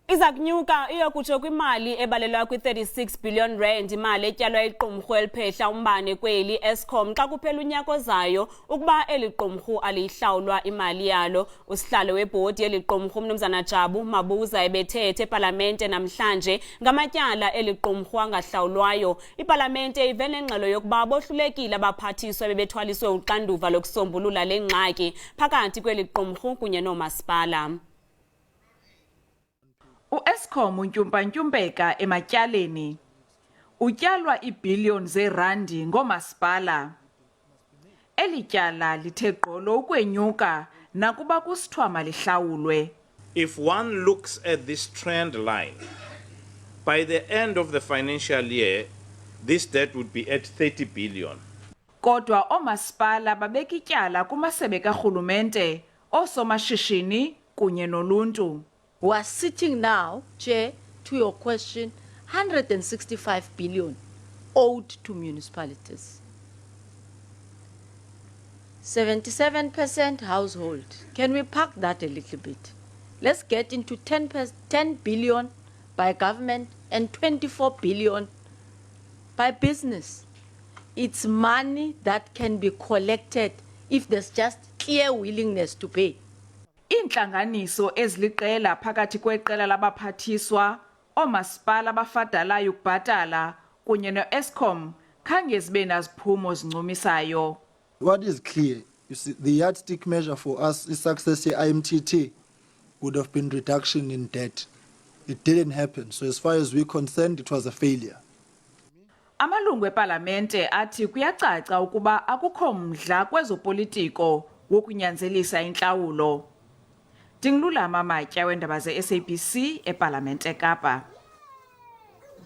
Izakunyuka iyokutsho kwimali ebalelwa kwi-36 billion rand imali etyalwa iqumrhu eliphehla umbane kweli i-Eskom xa kuphela unyaka ozayo ukuba eliqumrhu aliyihlawulwa imali yalo. Usihlalo webhodi yeliqumrhu uMnumzana Jabu Mabuza ebethetha epalamente namhlanje ngamatyala eliqumrhu angahlawulwayo. Ipalamente ivele ngxelo yokuba abohlulekile abaphathiswa bebethwaliswe uxanduva lokusombulula le ngxaki phakathi kweliqumrhu kunye noo-Maspala. U-Eskom untyumpa-ntyumpeka ematyaleni. Utyalwa iibhiliyoni zeerandi ngoomasipala. Eli tyala lithe gqolo ukwenyuka nakuba kusithiwa malihlawulwe. If one looks at this trend line, by the end of the financial year, this debt would be at 30 billion. Kodwa oomasipala babeka ityala kumasebe karhulumente, oosomashishini kunye noluntu. We are sitting now, Chair, to your question, 165 billion owed to municipalities. 77% household. Can we park that a little bit? Let's get into 10 billion by government and 24 billion by business. It's money that can be collected if there's just clear willingness to pay. Iintlanganiso eziliqela phakathi kweqela labaphathiswa, oomasipala abafadalayo ukubhatala kunye no-Eskom khange zibe naziphumo zincumisayo. What is clear, you see, the yardstick measure for us is success IMTT would have been reduction in debt. It didn't happen, so as far as we're concerned, it was a failure. Amalungu epalamente athi kuyacaca ukuba akukho mdla kwezopolitiko wokunyanzelisa intlawulo. Dinglula Mamatya wendaba ze-SABC epalamente Kapa.